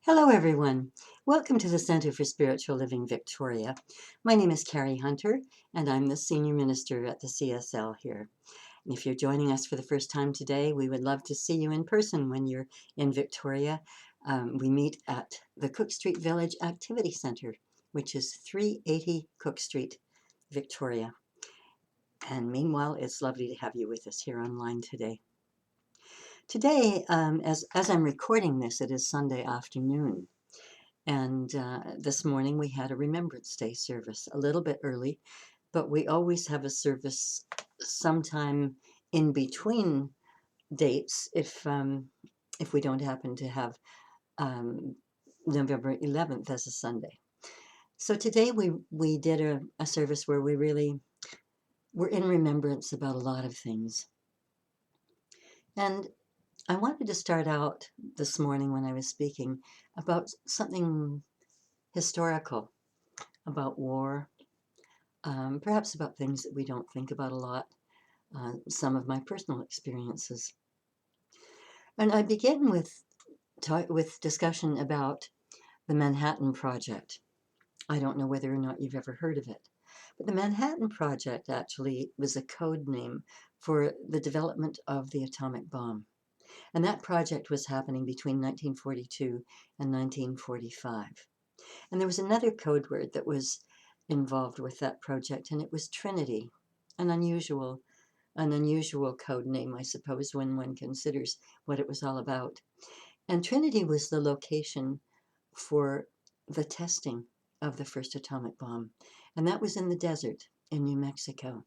Hello, everyone. Welcome to the Center for Spiritual Living Victoria. My name is Carrie Hunter, and I'm the Senior Minister at the CSL here. And if you're joining us for the first time today, we would love to see you in person when you're in Victoria. We meet at the Cook Street Village Activity Center, which is 380 Cook Street, Victoria. And meanwhile, it's lovely to have you with us here online today. Today, as I'm recording this, it is Sunday afternoon. And this morning we had a Remembrance Day service, a little bit early, but we always have a service sometime in between dates if we don't happen to have November 11th as a Sunday. So today we did a service where we really were in remembrance about a lot of things. And I wanted to start out this morning when I was speaking about something historical, about war, perhaps about things that we don't think about a lot, some of my personal experiences. And I begin with discussion about the Manhattan Project. I don't know whether or not you've ever heard of it, but the Manhattan Project actually was a code name for the development of the atomic bomb. And that project was happening between 1942 and 1945. And there was another code word that was involved with that project, and it was Trinity, an unusual code name, I suppose, when one considers what it was all about. And Trinity was the location for the testing of the first atomic bomb, and that was in the desert in New Mexico.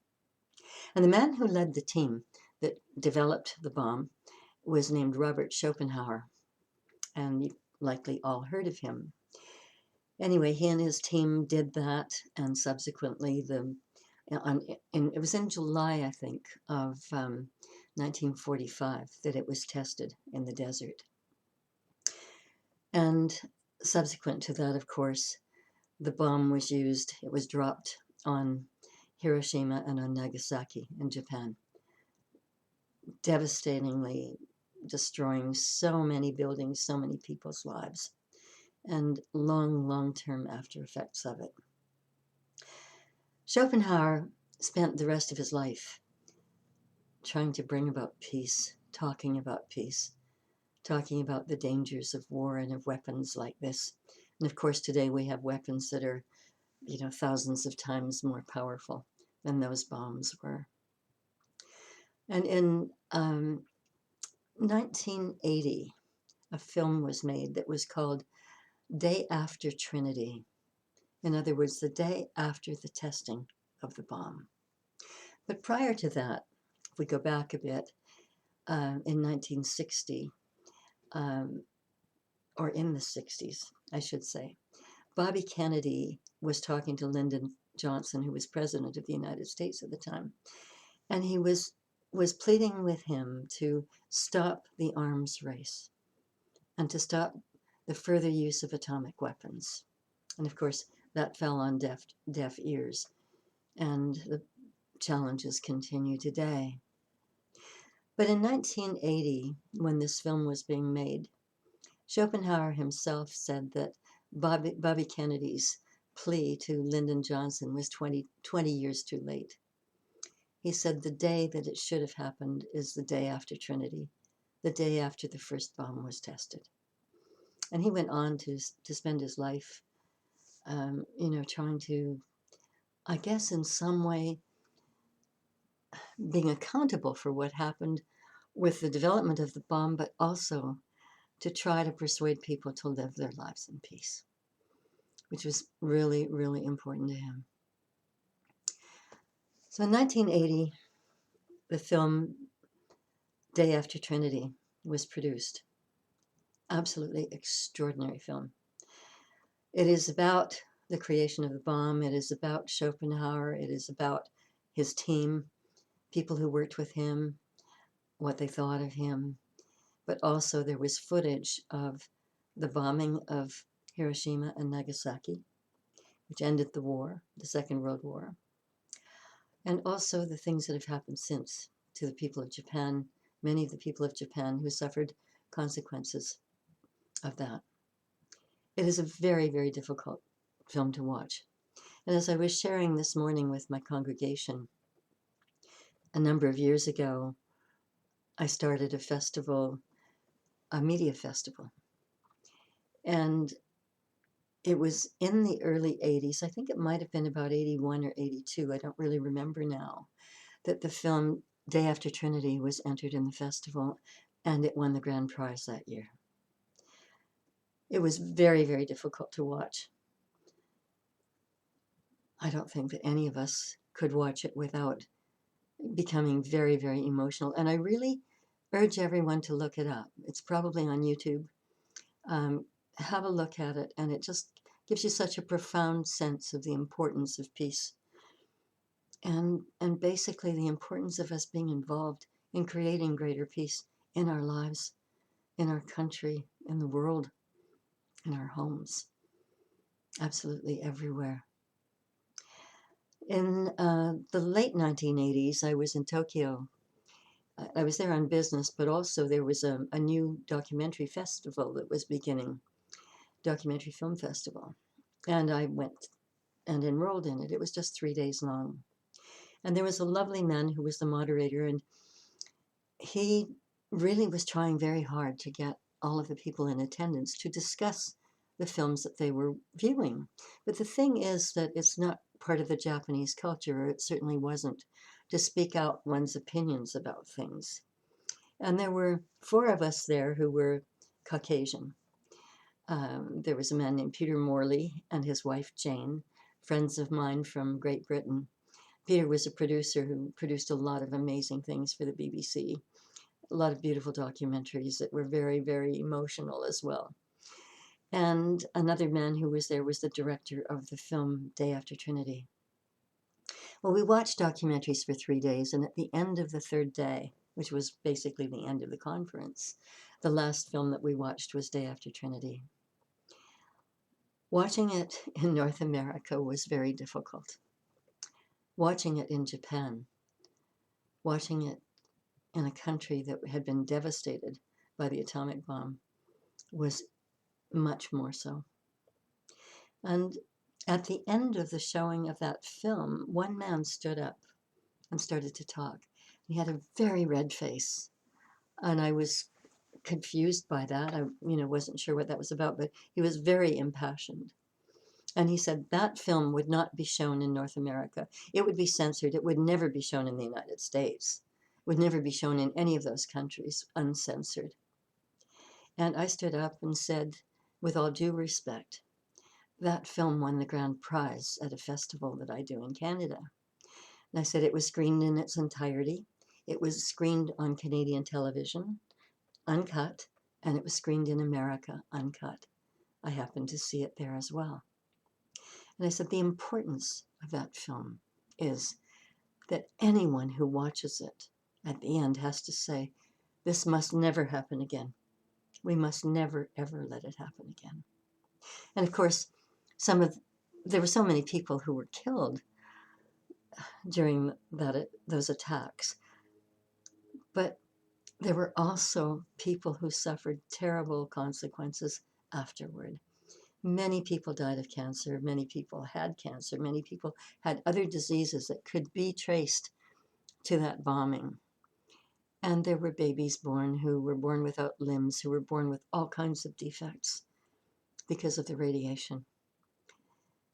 And the man who led the team that developed the bomb was named Robert Schopenhauer, and you've likely all heard of him. Anyway, he and his team did that, and subsequently, it was in July, I think, of 1945 that it was tested in the desert. And subsequent to that, of course, the bomb was used. It was dropped on Hiroshima and on Nagasaki in Japan, devastatingly destroying so many buildings, so many people's lives, and long-term after effects of it. Schopenhauer spent the rest of his life trying to bring about peace, talking about peace, talking about the dangers of war and of weapons like this. And of course, today we have weapons that are, thousands of times more powerful than those bombs were. And in 1980, a film was made that was called Day After Trinity. In other words, the day after the testing of the bomb. But prior to that, if we go back a bit, in 1960, or in the 60s, I should say, Bobby Kennedy was talking to Lyndon Johnson, who was president of the United States at the time, and he was pleading with him to stop the arms race and to stop the further use of atomic weapons. And of course, that fell on deaf ears, and the challenges continue today. But in 1980, when this film was being made, Schopenhauer himself said that Bobby Kennedy's plea to Lyndon Johnson was 20 years too late. He said the day that it should have happened is the day after Trinity, the day after the first bomb was tested. And he went on to spend his life, trying to, I guess in some way, being accountable for what happened with the development of the bomb, but also to try to persuade people to live their lives in peace, which was really, really important to him. So in 1980, the film Day After Trinity was produced. Absolutely extraordinary film. It is about the creation of the bomb. It is about Schopenhauer. It is about his team, people who worked with him, what they thought of him. But also there was footage of the bombing of Hiroshima and Nagasaki, which ended the war, the Second World War. And also the things that have happened since to the people of Japan, many of the people of Japan who suffered consequences of that. It is a very, very difficult film to watch. And as I was sharing this morning with my congregation, a number of years ago, I started a festival, a media festival. And it was in the early 80s. I think it might have been about 81 or 82. I don't really remember now, that the film Day After Trinity was entered in the festival, and it won the grand prize that year. It was very, very difficult to watch. I don't think that any of us could watch it without becoming very, very emotional. And I really urge everyone to look it up. It's probably on YouTube. Have a look at it, and it just gives you such a profound sense of the importance of peace, and basically the importance of us being involved in creating greater peace in our lives, in our country, in the world, in our homes, absolutely everywhere. In the late 1980s, I was in Tokyo. I was there on business, but also there was a new documentary festival that was beginning, documentary film festival. And I went and enrolled in it. It was just 3 days long. And there was a lovely man who was the moderator, and he really was trying very hard to get all of the people in attendance to discuss the films that they were viewing. But the thing is that it's not part of the Japanese culture, or it certainly wasn't, to speak out one's opinions about things. And there were 4 of us there who were Caucasian. There was a man named Peter Morley and his wife Jane, friends of mine from Great Britain. Peter was a producer who produced a lot of amazing things for the BBC, a lot of beautiful documentaries that were very, very emotional as well. And another man who was there was the director of the film Day After Trinity. Well, we watched documentaries for 3 days, and at the end of the 3rd day, which was basically the end of the conference, the last film that we watched was Day After Trinity. Watching it in North America was very difficult. Watching it in Japan, watching it in a country that had been devastated by the atomic bomb, was much more so. And at the end of the showing of that film, one man stood up and started to talk. He had a very red face, and I was confused by that. I, wasn't sure what that was about, but he was very impassioned. And he said that film would not be shown in North America. It would be censored. It would never be shown in the United States. It would never be shown in any of those countries uncensored. And I stood up and said, with all due respect, that film won the grand prize at a festival that I do in Canada. And I said it was screened in its entirety. It was screened on Canadian television, uncut, and it was screened in America, uncut. I happened to see it there as well. And I said, the importance of that film is that anyone who watches it at the end has to say, this must never happen again. We must never, ever let it happen again. And of course, there were so many people who were killed during those attacks. But there were also people who suffered terrible consequences afterward. Many people died of cancer. Many people had cancer. Many people had other diseases that could be traced to that bombing. And there were babies born who were born without limbs, who were born with all kinds of defects because of the radiation.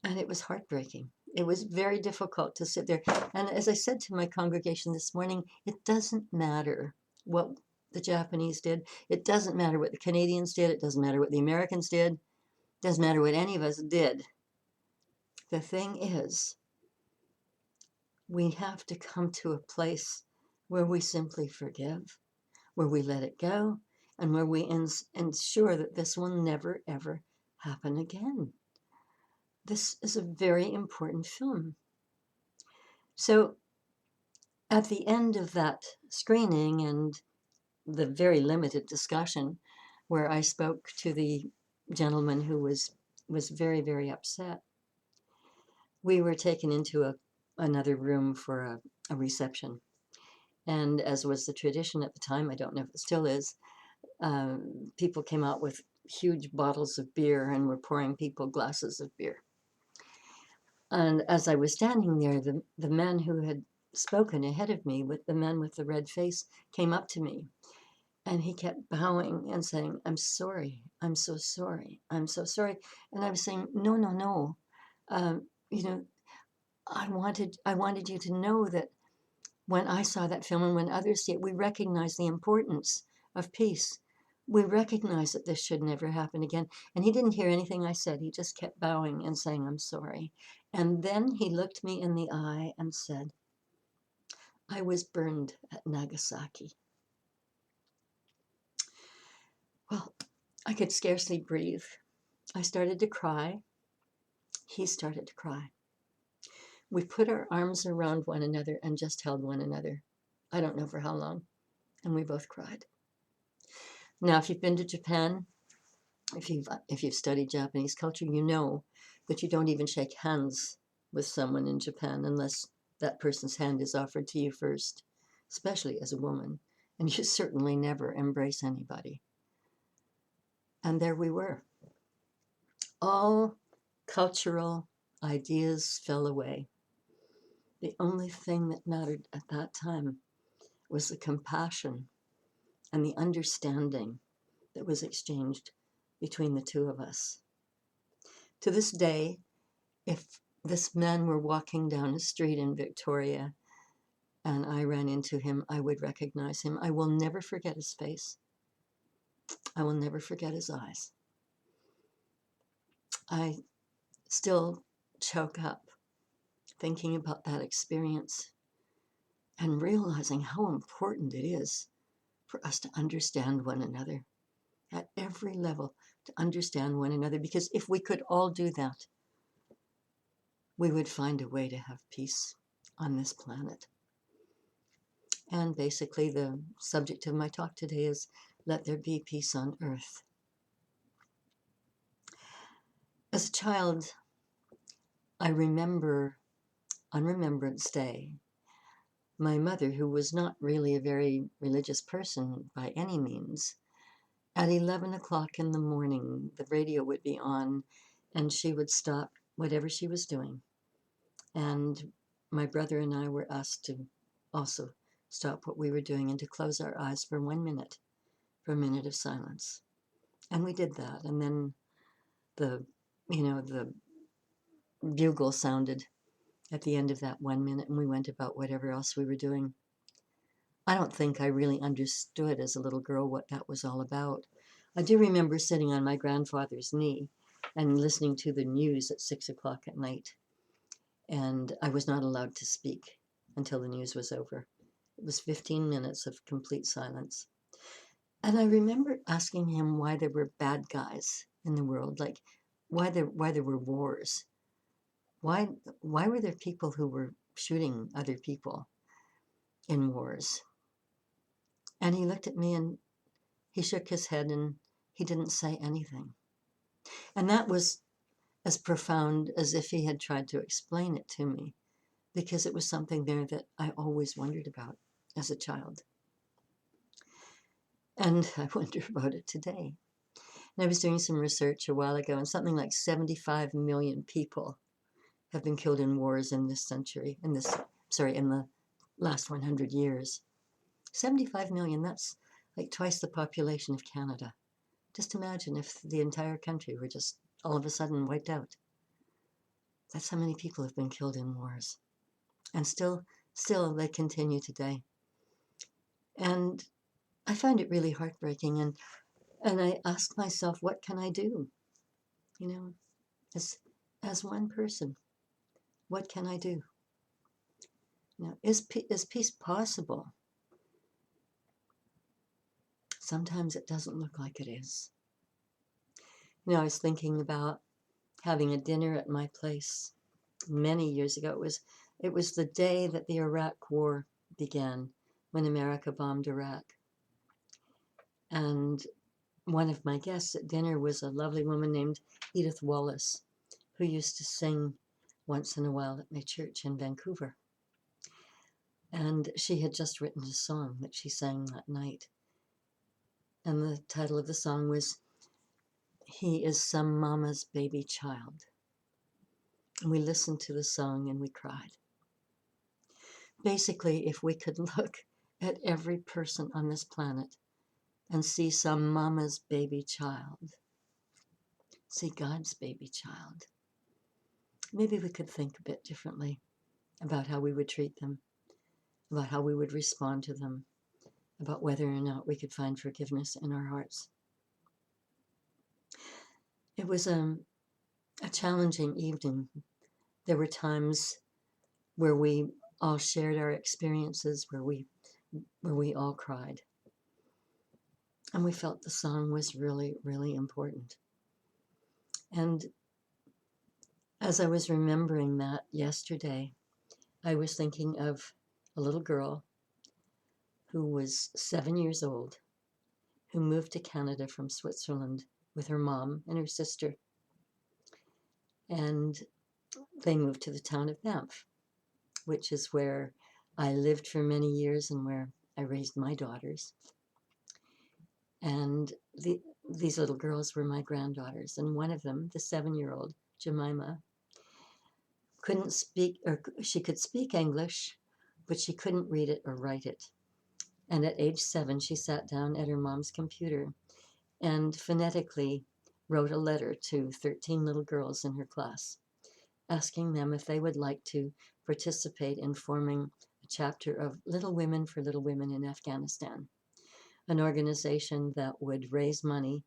And it was heartbreaking. It was very difficult to sit there. And as I said to my congregation this morning, it doesn't matter what the Japanese did. It doesn't matter what the Canadians did. It doesn't matter what the Americans did. It doesn't matter what any of us did. The thing is, we have to come to a place where we simply forgive, where we let it go, and where we ensure that this will never, ever happen again. This is a very important film. So at the end of that screening and the very limited discussion where I spoke to the gentleman who was very, very upset, we were taken into another room for a reception. And as was the tradition at the time, I don't know if it still is, people came out with huge bottles of beer and were pouring people glasses of beer. And as I was standing there, the man who had spoken ahead of me, with the man with the red face, came up to me, and he kept bowing and saying, "I'm sorry. I'm so sorry. I'm so sorry." And I was saying, "No, no, no. You know, I wanted you to know that when I saw that film and when others see it, we recognize the importance of peace. We recognize that this should never happen again." And he didn't hear anything I said. He just kept bowing and saying, "I'm sorry." And then he looked me in the eye and said, "I was burned at Nagasaki." Well, I could scarcely breathe. I started to cry. He started to cry. We put our arms around one another and just held one another. I don't know for how long. And we both cried. Now, if you've been to Japan, if you've studied Japanese culture, you know that you don't even shake hands with someone in Japan unless that person's hand is offered to you first, especially as a woman. And you certainly never embrace anybody. And there we were. All cultural ideas fell away. The only thing that mattered at that time was the compassion and the understanding that was exchanged between the two of us. To this day, if this man were walking down a street in Victoria and I ran into him, I would recognize him. I will never forget his face. I will never forget his eyes. I still choke up thinking about that experience and realizing how important it is for us to understand one another at every level, to understand one another. Because if we could all do that, we would find a way to have peace on this planet. And basically, the subject of my talk today is "Let There Be Peace on Earth." As a child, I remember on Remembrance Day, my mother, who was not really a very religious person by any means, at 11 o'clock in the morning, the radio would be on and she would stop whatever she was doing. And my brother and I were asked to also stop what we were doing and to close our eyes for 1 minute, for a minute of silence. And we did that. And then the bugle sounded at the end of that 1 minute, and we went about whatever else we were doing. I don't think I really understood as a little girl what that was all about. I do remember sitting on my grandfather's knee and listening to the news at 6 o'clock at night. And I was not allowed to speak until the news was over. It was 15 minutes of complete silence. And I remember asking him why there were bad guys in the world, like why there were wars. Why were there people who were shooting other people in wars? And he looked at me and he shook his head and he didn't say anything. And that was as profound as if he had tried to explain it to me, because it was something there that I always wondered about as a child. And I wonder about it today. And I was doing some research a while ago, and something like 75 million people have been killed in wars in this century, in the last 100 years. 75 million, that's like twice the population of Canada. Just imagine if the entire country were just all of a sudden wiped out. That's how many people have been killed in wars. And still they continue today. And I find it really heartbreaking. And I ask myself, what can I do? As one person, what can I do? Is peace possible? Sometimes it doesn't look like it is. I was thinking about having a dinner at my place many years ago. It was the day that the Iraq War began, when America bombed Iraq. And one of my guests at dinner was a lovely woman named Edith Wallace, who used to sing once in a while at my church in Vancouver. And she had just written a song that she sang that night. And the title of the song was He is some mama's baby child. And we listened to the song and we cried. Basically, if we could look at every person on this planet and see some mama's baby child, see God's baby child, maybe we could think a bit differently about how we would treat them, about how we would respond to them, about whether or not we could find forgiveness in our hearts. It was a challenging evening. There were times where we all shared our experiences, where we all cried. And we felt the song was really, really important. And as I was remembering that yesterday, I was thinking of a little girl who was 7 years old, who moved to Canada from Switzerland with her mom and her sister. And they moved to the town of Banff, which is where I lived for many years and where I raised my daughters. And these little girls were my granddaughters. And one of them, the 7-year-old, Jemima, couldn't speak, or she could speak English, but she couldn't read it or write it. And at age 7, she sat down at her mom's computer and phonetically wrote a letter to 13 little girls in her class, asking them if they would like to participate in forming a chapter of Little Women for Little Women in Afghanistan, an organization that would raise money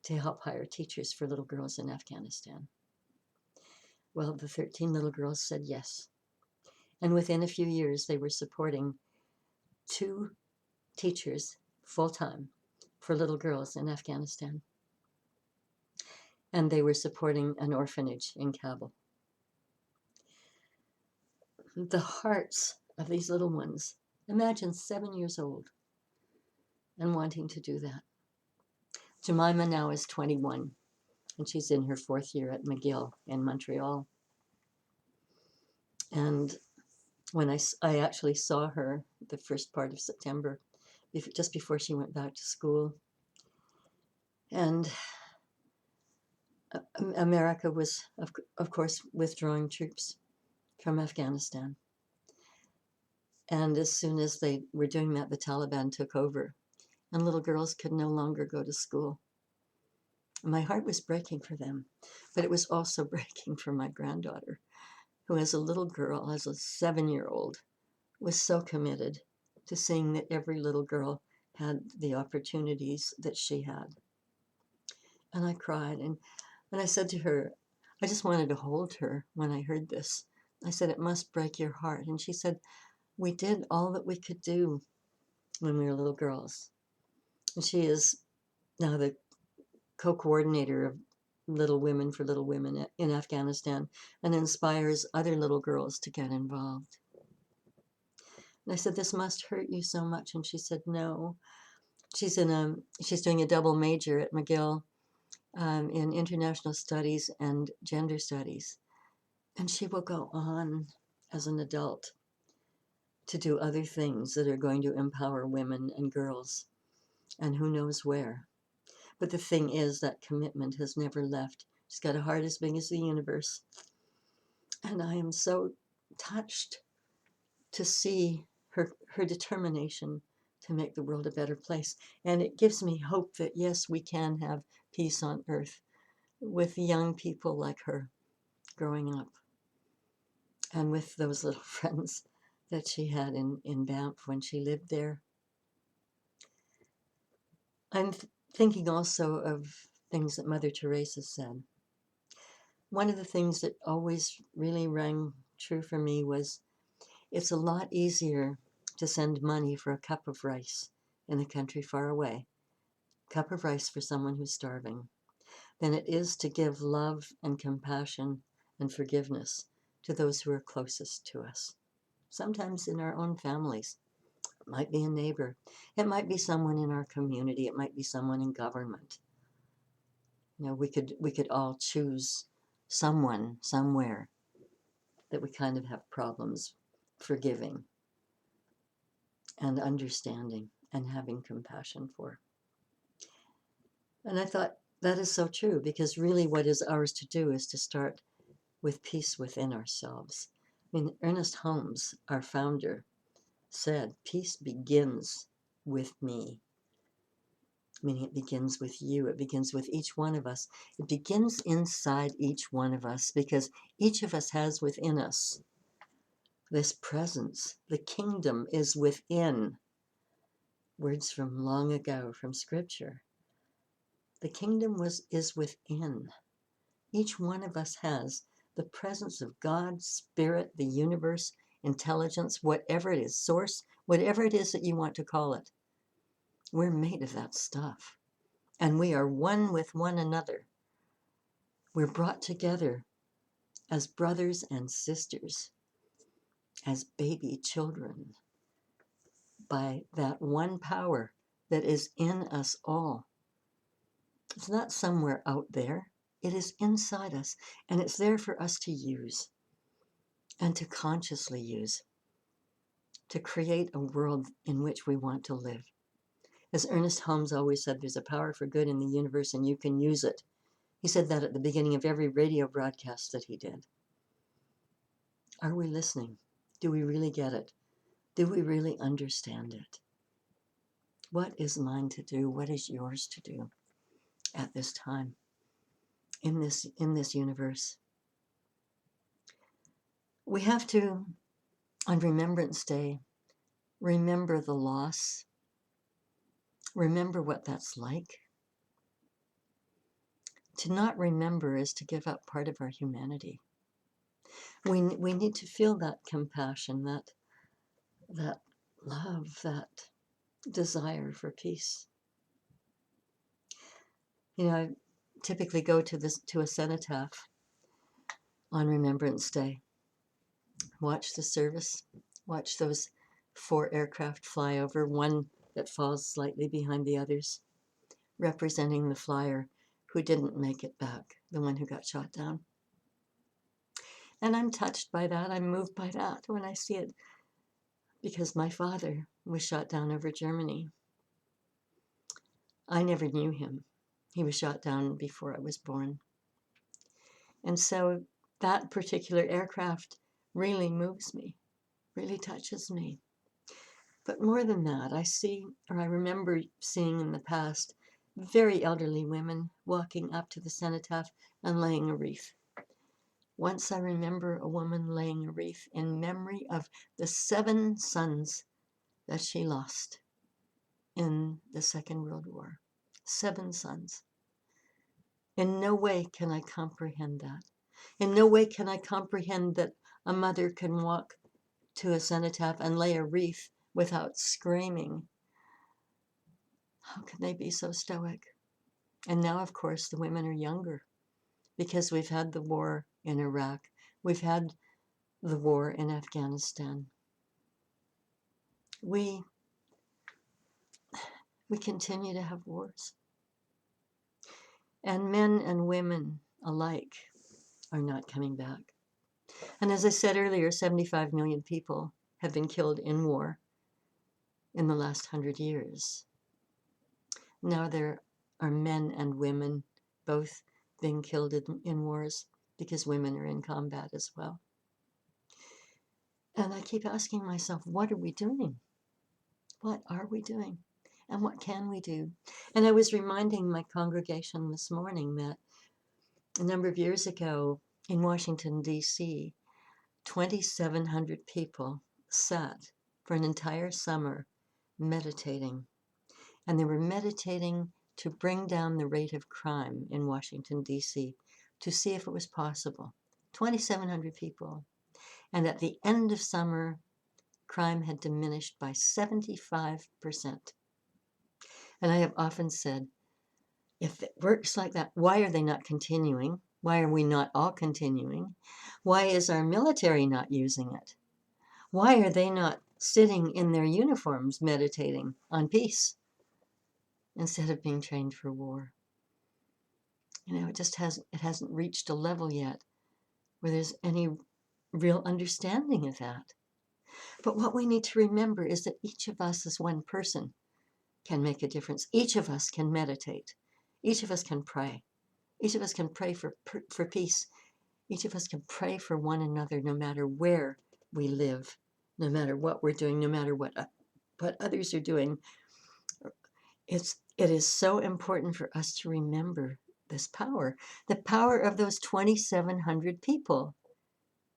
to help hire teachers for little girls in Afghanistan. Well, the 13 little girls said yes. And within a few years, they were supporting 2 teachers full-time for little girls in Afghanistan. And they were supporting an orphanage in Kabul. The hearts of these little ones, imagine 7 years old and wanting to do that. Jemima now is 21, and she's in her 4th year at McGill in Montreal. And when I actually saw her the first part of September, just before she went back to school. And America was, of course, withdrawing troops from Afghanistan. And as soon as they were doing that, the Taliban took over, and little girls could no longer go to school. My heart was breaking for them, but it was also breaking for my granddaughter, who as a little girl, as a 7-year-old, was so committed to seeing that every little girl had the opportunities that she had. And I cried, and I said to her, I just wanted to hold her when I heard this. I said, it must break your heart. And she said, we did all that we could do when we were little girls. And she is now the co-coordinator of Little Women for Little Women in Afghanistan and inspires other little girls to get involved. And I said, this must hurt you so much. And she said, no. She's doing a double major at McGill in international studies and gender studies. And she will go on as an adult to do other things that are going to empower women and girls, and who knows where. But the thing is that commitment has never left. She's got a heart as big as the universe. And I am so touched to see her determination to make the world a better place. And it gives me hope that, yes, we can have peace on earth with young people like her growing up, and with those little friends that she had in Banff when she lived there. I'm thinking also of things that Mother Teresa said. One of the things that always really rang true for me was, it's a lot easier to send money for a cup of rice in a country far away, cup of rice for someone who's starving, than it is to give love and compassion and forgiveness to those who are closest to us. Sometimes in our own families. It might be a neighbor. It might be someone in our community. It might be someone in government. You know, we could all choose someone somewhere that we kind of have problems forgiving and understanding and having compassion for. And I thought, That is so true, because really what is ours to do is to start with peace within ourselves. I mean, Ernest Holmes, our founder, said, peace begins with me. Meaning it begins with you. It begins with each one of us. It begins inside each one of us, because each of us has within us this presence. The kingdom is within. Words from long ago from Scripture. The kingdom is within. Each one of us has the presence of God, Spirit, the universe, intelligence, whatever it is, source, whatever it is that you want to call it. We're made of that stuff. And we are one with one another. We're brought together as brothers and sisters, as baby children, by that one power that is in us all. It's not somewhere out there. It is inside us, and it's there for us to use and to consciously use to create a world in which we want to live. As Ernest Holmes always said, there's a power for good in the universe and you can use it. He said that at the beginning of every radio broadcast that he did. Are we listening? Do we really get it? Do we really understand it? What is mine to do? What is yours to do at this time in this universe? We have to, on Remembrance Day, remember the loss. Remember what that's like. To not remember is to give up part of our humanity. We need to feel that compassion, that love, that desire for peace. You know, I typically go to a cenotaph on Remembrance Day. Watch the service, watch those 4 aircraft fly over, one that falls slightly behind the others, representing the flyer who didn't make it back, the one who got shot down. And I'm touched by that. I'm moved by that when I see it, because my father was shot down over Germany. I never knew him. He was shot down before I was born. And so that particular aircraft really moves me, really touches me. But more than that, I remember seeing in the past very elderly women walking up to the cenotaph and laying a wreath. Once I remember a woman laying a wreath in memory of the 7 sons that she lost in the Second World War. 7 sons. In no way can I comprehend that. In no way can I comprehend that a mother can walk to a cenotaph and lay a wreath without screaming. How can they be so stoic? And now, of course, the women are younger, because we've had the war in Iraq. We've had the war in Afghanistan. We continue to have wars. And men and women alike are not coming back. And as I said earlier, 75 million people have been killed in war in the last 100 years. Now there are men and women both being killed in wars, because women are in combat as well. And I keep asking myself, what are we doing? What are we doing? And what can we do? And I was reminding my congregation this morning that a number of years ago in Washington, D.C., 2,700 people sat for an entire summer meditating. And they were meditating to bring down the rate of crime in Washington, D.C., to see if it was possible. 2,700 people. And at the end of summer, crime had diminished by 75%. And I have often said, if it works like that, why are they not continuing? Why are we not all continuing? Why is our military not using it? Why are they not sitting in their uniforms meditating on peace instead of being trained for war? You know, it hasn't reached a level yet where there's any real understanding of that. But what we need to remember is that each of us as one person can make a difference. Each of us can meditate. Each of us can pray. Each of us can pray for peace. Each of us can pray for one another, no matter where we live, no matter what we're doing, no matter what others are doing. It is so important for us to remember this power, the power of those 2,700 people,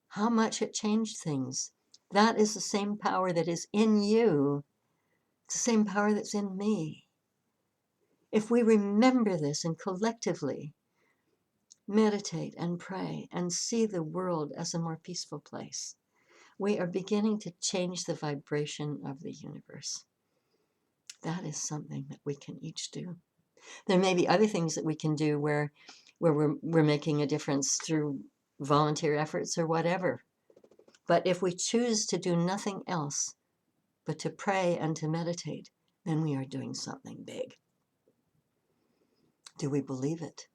how much it changed things. That is the same power that is in you. It's the same power that's in me. If we remember this and collectively meditate and pray and see the world as a more peaceful place, we are beginning to change the vibration of the universe. That is something that we can each do. There may be other things that we can do where we're making a difference through volunteer efforts or whatever. But if we choose to do nothing else but to pray and to meditate, then we are doing something big. Do we believe it?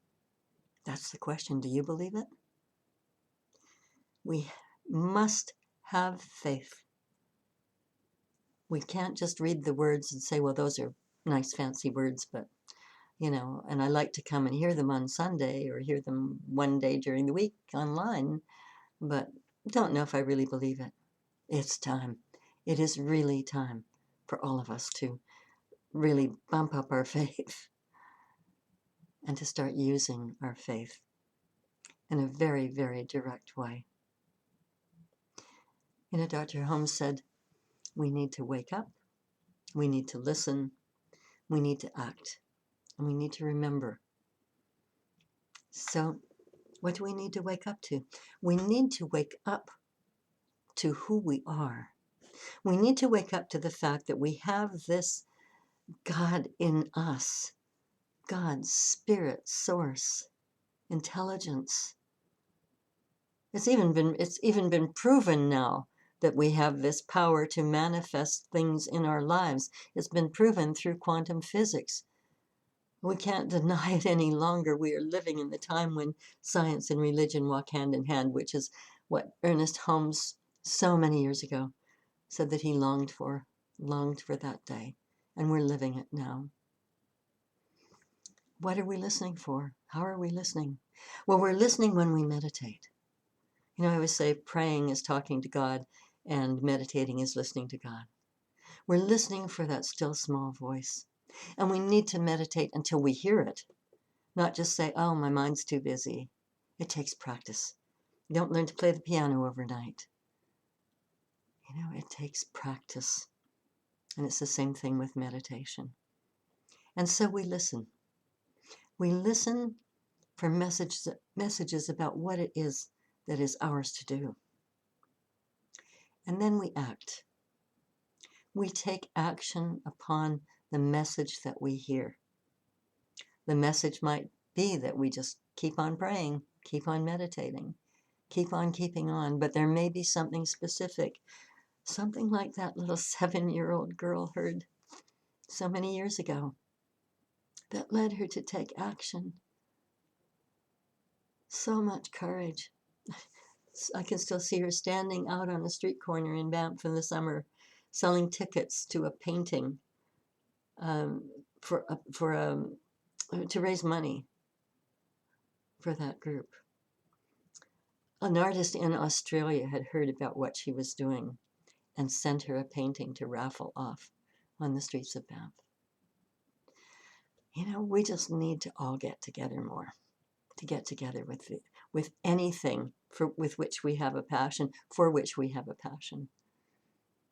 That's the question. Do you believe it? We must have faith. We can't just read the words and say, well, those are nice, fancy words, but, and I like to come and hear them on Sunday or hear them one day during the week online, but don't know if I really believe it. It's time. It is really time for all of us to really bump up our faith and to start using our faith in a very, very direct way. Dr. Holmes said, we need to wake up, we need to listen, we need to act, and we need to remember. So, what do we need to wake up to? We need to wake up to who we are. We need to wake up to the fact that we have this God in us, God's spirit, source, intelligence. It's even been proven now that we have this power to manifest things in our lives. It's been proven through quantum physics. We can't deny it any longer. We are living in the time when science and religion walk hand in hand, which is what Ernest Holmes so many years ago said that he longed for that day. And we're living it now. What are we listening for? How are we listening? Well, we're listening when we meditate. I always say praying is talking to God and meditating is listening to God. We're listening for that still small voice. And we need to meditate until we hear it, not just say, oh, my mind's too busy. It takes practice. You don't learn to play the piano overnight. It takes practice. And it's the same thing with meditation. And so we listen. We listen for messages about what it is that is ours to do. And then we act. We take action upon the message that we hear. The message might be that we just keep on praying, keep on meditating, keep on keeping on, but there may be something specific, something like that little 7-year-old girl heard so many years ago that led her to take action. So much courage. I can still see her standing out on a street corner in Banff in the summer, selling tickets to a painting to raise money for that group. An artist in Australia had heard about what she was doing and sent her a painting to raffle off on the streets of Banff. We just need to all get together more, to get together with anything with which we have a passion, for which we have a passion,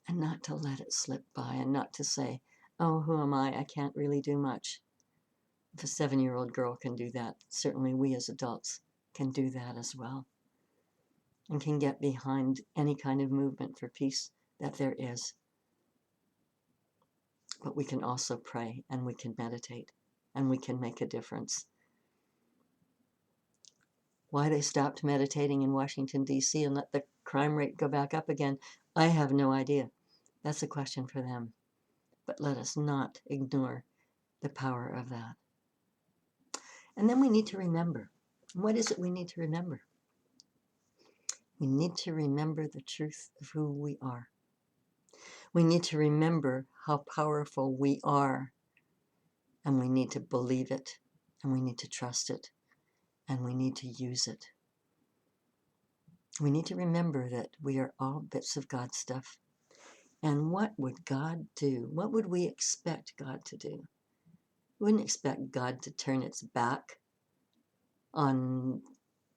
and not to let it slip by and not to say, oh, who am I? I can't really do much. If a 7-year-old girl can do that, certainly we as adults can do that as well, and can get behind any kind of movement for peace that there is. But we can also pray, and we can meditate, and we can make a difference. Why they stopped meditating in Washington, D.C. and let the crime rate go back up again, I have no idea. That's a question for them. But let us not ignore the power of that. And then we need to remember. What is it we need to remember? We need to remember the truth of who we are. We need to remember how powerful we are, and we need to believe it, and we need to trust it, and we need to use it. We need to remember that we are all bits of God stuff. And what would God do? What would we expect God to do? We wouldn't expect God to turn its back on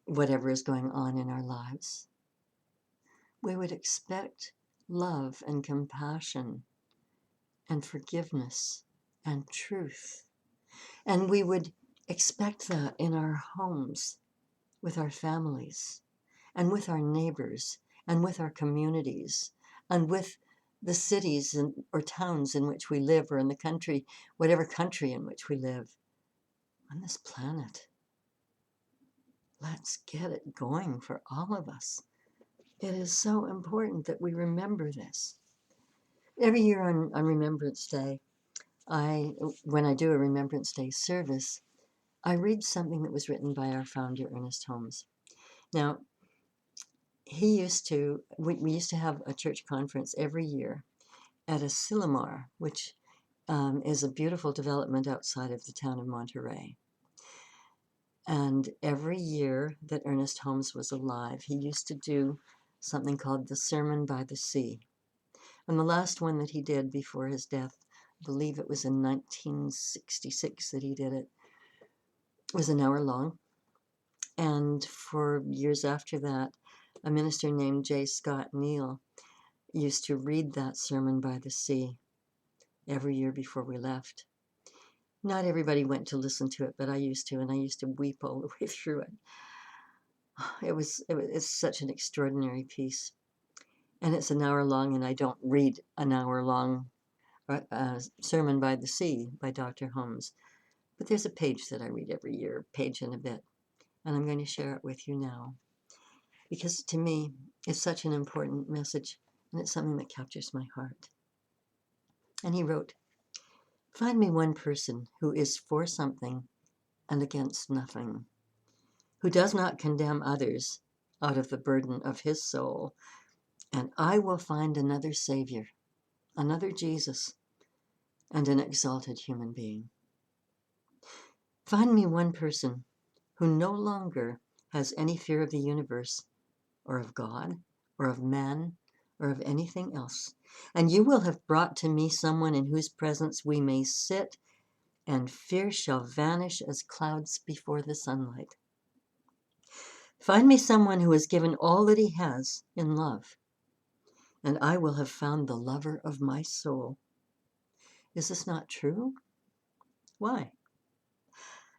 whatever is going on in our lives. We would expect love and compassion and forgiveness and truth. And we would expect that in our homes, with our families, and with our neighbors, and with our communities, and with the cities or towns in which we live, or in the country, whatever country in which we live, on this planet. Let's get it going for all of us. It is so important that we remember this. Every year on Remembrance Day, when I do a Remembrance Day service, I read something that was written by our founder, Ernest Holmes. Now, we used to have a church conference every year at Asilomar, which is a beautiful development outside of the town of Monterey. And every year that Ernest Holmes was alive, he used to do something called the Sermon by the Sea. And the last one that he did before his death, I believe it was in 1966 that he did it, was an hour long. And for years after that, a minister named J. Scott Neal used to read that Sermon by the Sea every year before we left. Not everybody went to listen to it, but I used to, and I used to weep all the way through it. It's such an extraordinary piece. And it's an hour long, and I don't read an hour long Sermon by the Sea by Dr. Holmes. But there's a page that I read every year, page and a bit. And I'm going to share it with you now. Because to me, it's such an important message, and it's something that captures my heart. And he wrote, "Find me one person who is for something and against nothing, who does not condemn others out of the burden of his soul, and I will find another Savior, another Jesus, and an exalted human being. Find me one person who no longer has any fear of the universe, or of God, or of man, or of anything else, and you will have brought to me someone in whose presence we may sit, and fear shall vanish as clouds before the sunlight. Find me someone who has given all that he has in love, and I will have found the lover of my soul." Is this not true? Why?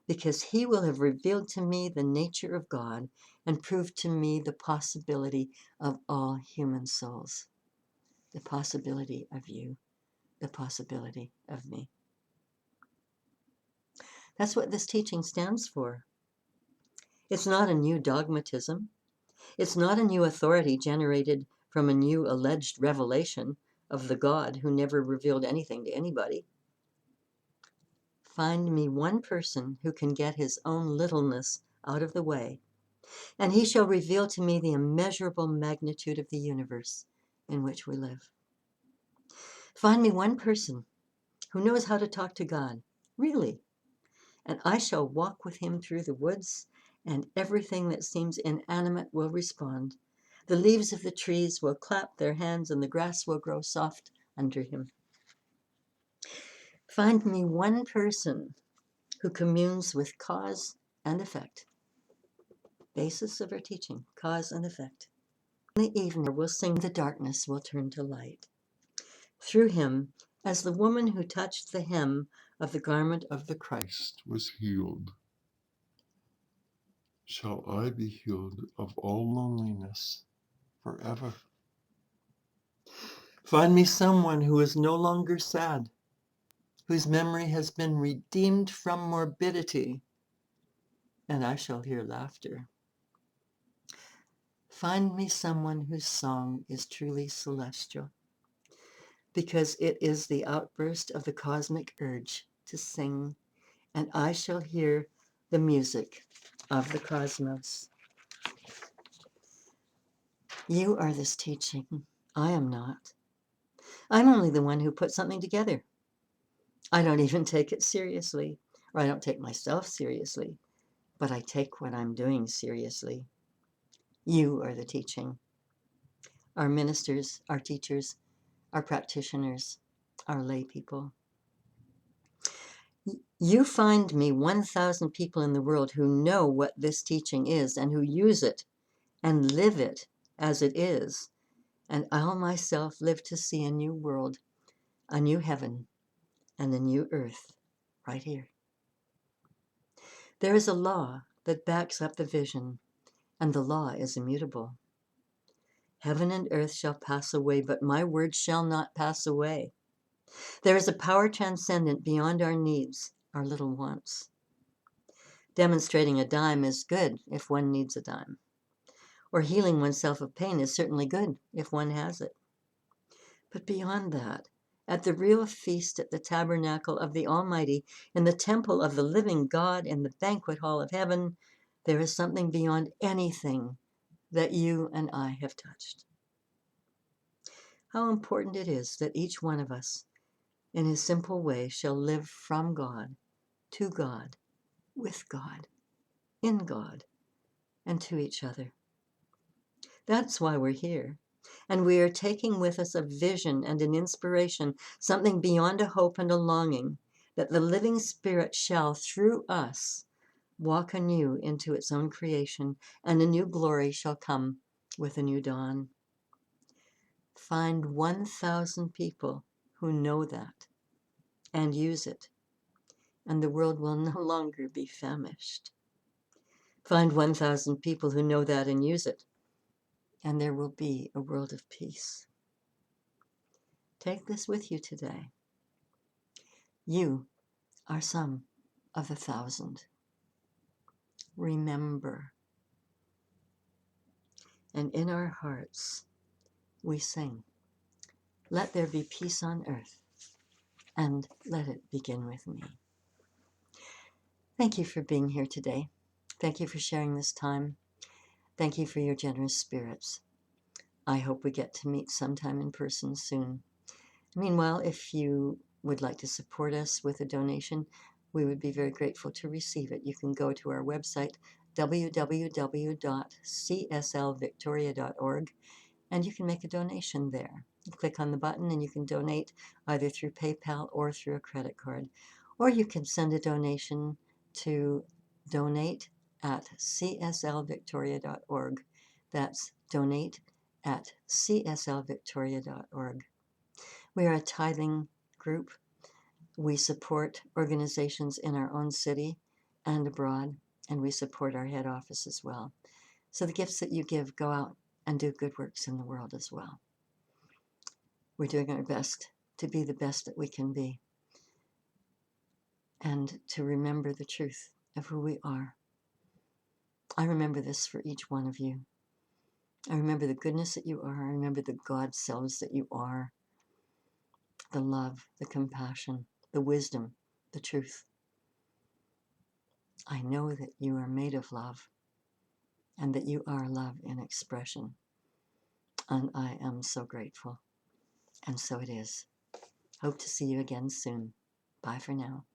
Because he will have revealed to me the nature of God and proved to me the possibility of all human souls, the possibility of you, the possibility of me. That's what this teaching stands for. It's not a new dogmatism. It's not a new authority generated from a new alleged revelation of the God who never revealed anything to anybody. Find me one person who can get his own littleness out of the way, and he shall reveal to me the immeasurable magnitude of the universe in which we live. Find me one person who knows how to talk to God, really, and I shall walk with him through the woods, and everything that seems inanimate will respond. The leaves of the trees will clap their hands, and the grass will grow soft under him. Find me one person who communes with cause and effect. Basis of our teaching, cause and effect. In the evening we'll sing, the darkness will turn to light. Through him, as the woman who touched the hem of the garment of the Christ was healed, shall I be healed of all loneliness forever. Find me someone who is no longer sad, whose memory has been redeemed from morbidity, and I shall hear laughter. Find me someone whose song is truly celestial, because it is the outburst of the cosmic urge to sing, and I shall hear the music of the cosmos. You are this teaching. I am not. I'm only the one who put something together. I don't even take it seriously. or I don't take myself seriously, but I take what I'm doing seriously. You are the teaching. Our ministers, our teachers, our practitioners, our lay people. You find me 1,000 people in the world who know what this teaching is and who use it and live it as it is. And I'll myself live to see a new world, a new heaven, and a new earth right here. There is a law that backs up the vision, and the law is immutable. Heaven and earth shall pass away, but my word shall not pass away. There is a power transcendent beyond our needs, our little wants. Demonstrating a dime is good if one needs a dime. Or healing oneself of pain is certainly good if one has it. But beyond that, at the real feast at the tabernacle of the Almighty, in the temple of the living God, in the banquet hall of heaven, there is something beyond anything that you and I have touched. How important it is that each one of us, in his simple way, shall live from God, to God, with God, in God, and to each other. That's why we're here. And we are taking with us a vision and an inspiration, something beyond a hope and a longing, that the living Spirit shall, through us, walk anew into its own creation, and a new glory shall come with a new dawn. Find 1,000 people who know that and use it, and the world will no longer be famished. Find 1,000 people who know that and use it, and there will be a world of peace. Take this with you today. You are some of the 1,000. Remember. And in our hearts, we sing, let there be peace on earth, and let it begin with me. Thank you for being here today. Thank you for sharing this time. Thank you for your generous spirits. I hope we get to meet sometime in person soon. Meanwhile, if you would like to support us with a donation, we would be very grateful to receive it. You can go to our website, www.cslvictoria.org, and you can make a donation there. You click on the button and you can donate either through PayPal or through a credit card. Or you can send a donation to donate@cslvictoria.org. That's donate@cslvictoria.org. We are a tithing group. We support organizations in our own city and abroad, and we support our head office as well. So the gifts that you give go out and do good works in the world as well. We're doing our best to be the best that we can be and to remember the truth of who we are. I remember this for each one of you. I remember the goodness that you are. I remember the God selves that you are. The love, the compassion, the wisdom, the truth. I know that you are made of love and that you are love in expression. And I am so grateful. And so it is. Hope to see you again soon. Bye for now.